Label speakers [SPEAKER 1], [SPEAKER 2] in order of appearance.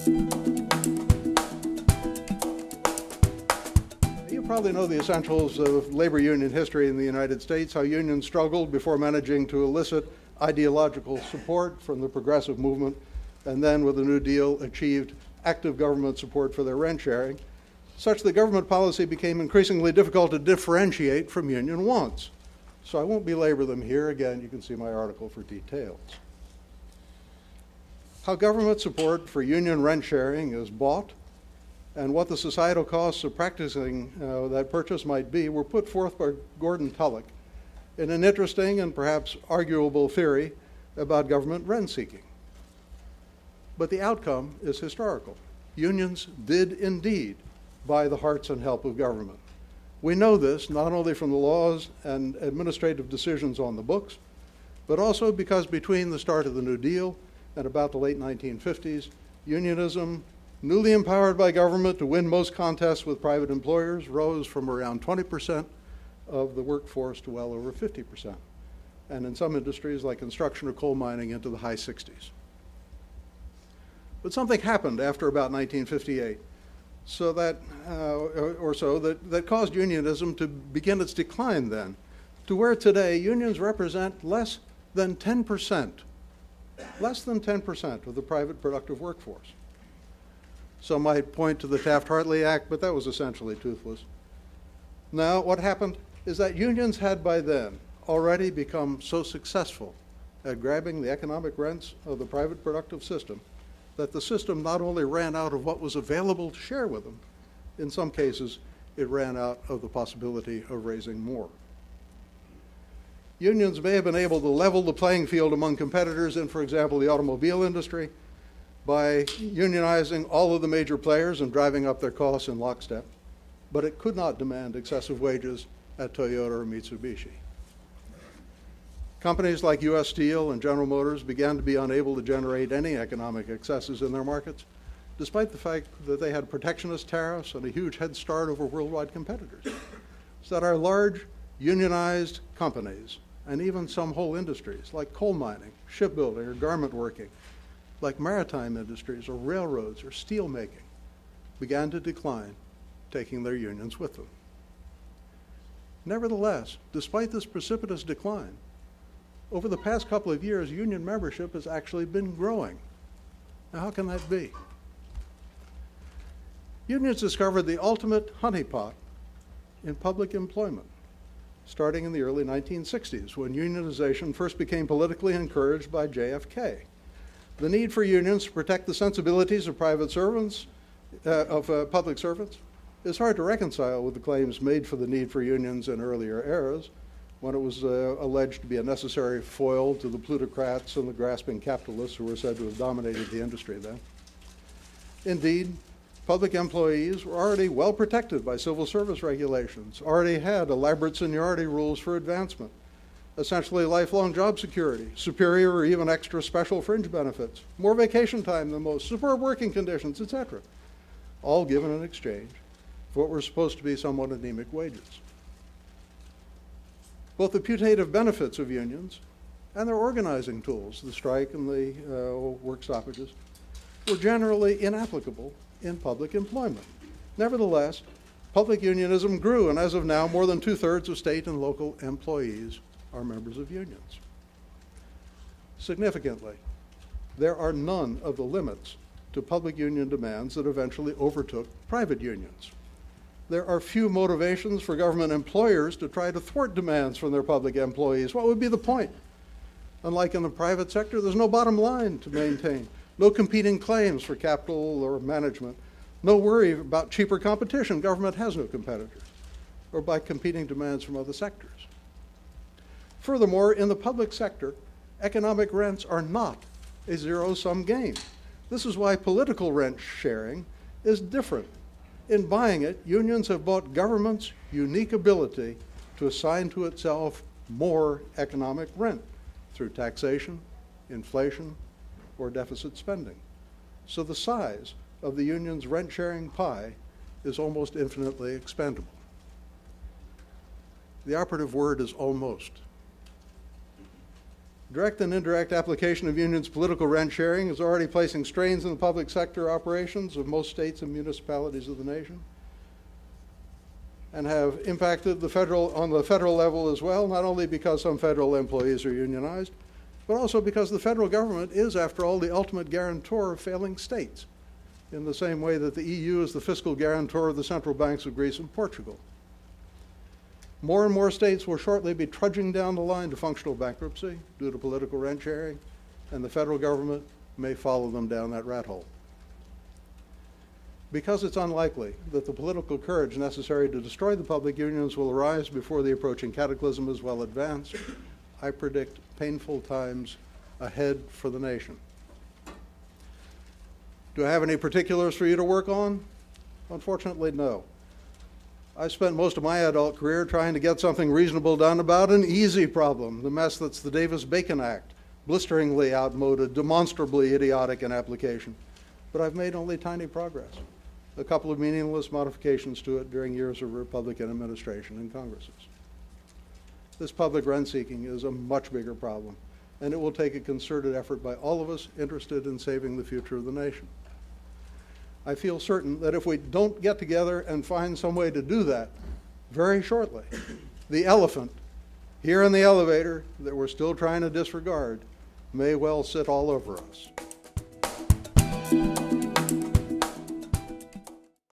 [SPEAKER 1] You probably know the essentials of labor union history in the United States, how unions struggled before managing to elicit ideological support from the progressive movement, and then with the New Deal achieved active government support for their rent sharing, such that government policy became increasingly difficult to differentiate from union wants. So I won't belabor them here. Again, you can see my article for details. How government support for union rent sharing is bought and what the societal costs of practicing that purchase might be were put forth by Gordon Tullock in an interesting and perhaps arguable theory about government rent seeking. But the outcome is historical. Unions did indeed buy the hearts and help of government. We know this not only from the laws and administrative decisions on the books, but also because between the start of the New Deal and about the late 1950s, unionism, newly empowered by government to win most contests with private employers, rose from around 20% of the workforce to well over 50%, and in some industries like construction or coal mining into the high 60s. But something happened after about 1958 that caused unionism to begin its decline then, to where today unions represent less than 10% of the private productive workforce. Some might point to the Taft-Hartley Act, but that was essentially toothless. Now, what happened is that unions had by then already become so successful at grabbing the economic rents of the private productive system that the system not only ran out of what was available to share with them, in some cases, it ran out of the possibility of raising more. Unions may have been able to level the playing field among competitors in, for example, the automobile industry by unionizing all of the major players and driving up their costs in lockstep, but it could not demand excessive wages at Toyota or Mitsubishi. Companies like U.S. Steel and General Motors began to be unable to generate any economic excesses in their markets, despite the fact that they had protectionist tariffs and a huge head start over worldwide competitors. So that our large unionized companies, and even some whole industries like coal mining, shipbuilding, or garment working, like maritime industries or railroads or steel making, began to decline, taking their unions with them. Nevertheless, despite this precipitous decline, over the past couple of years, union membership has actually been growing. Now, how can that be? Unions discovered the ultimate honeypot in public employment, starting in the early 1960s, when unionization first became politically encouraged by JFK. The need for unions to protect the sensibilities of private servants, public servants, is hard to reconcile with the claims made for the need for unions in earlier eras, when it was alleged to be a necessary foil to the plutocrats and the grasping capitalists who were said to have dominated the industry then. Indeed, public employees were already well protected by civil service regulations, already had elaborate seniority rules for advancement, essentially lifelong job security, superior or even extra special fringe benefits, more vacation time than most, superb working conditions, etc., all given in exchange for what were supposed to be somewhat anemic wages. Both the putative benefits of unions and their organizing tools, the strike and the work stoppages, were generally inapplicable in public employment. Nevertheless, public unionism grew, and as of now, more than 2/3 of state and local employees are members of unions. Significantly, there are none of the limits to public union demands that eventually overtook private unions. There are few motivations for government employers to try to thwart demands from their public employees. What would be the point? Unlike in the private sector, there's no bottom line to maintain, no competing claims for capital or management, no worry about cheaper competition. Government has no competitors, or by competing demands from other sectors. Furthermore, in the public sector, economic rents are not a zero-sum game. This is why political rent sharing is different. In buying it, unions have bought government's unique ability to assign to itself more economic rent through taxation, inflation, or deficit spending. So the size of the union's rent-sharing pie is almost infinitely expandable. The operative word is almost. Direct and indirect application of unions' political rent sharing is already placing strains on the public sector operations of most states and municipalities of the nation, and have impacted on the federal level as well, not only because some federal employees are unionized, but also because the federal government is, after all, the ultimate guarantor of failing states, in the same way that the EU is the fiscal guarantor of the central banks of Greece and Portugal. More and more states will shortly be trudging down the line to functional bankruptcy due to political rent sharing, and the federal government may follow them down that rat hole. Because it's unlikely that the political courage necessary to destroy the public unions will arise before the approaching cataclysm is well advanced, I predict painful times ahead for the nation. Do I have any particulars for you to work on? Unfortunately, no. I spent most of my adult career trying to get something reasonable done about an easy problem, the mess that's the Davis-Bacon Act, blisteringly outmoded, demonstrably idiotic in application. But I've made only tiny progress, a couple of meaningless modifications to it during years of Republican administration and Congresses. This public rent-seeking is a much bigger problem, and it will take a concerted effort by all of us interested in saving the future of the nation. I feel certain that if we don't get together and find some way to do that very shortly, the elephant here in the elevator that we're still trying to disregard may well sit all over us.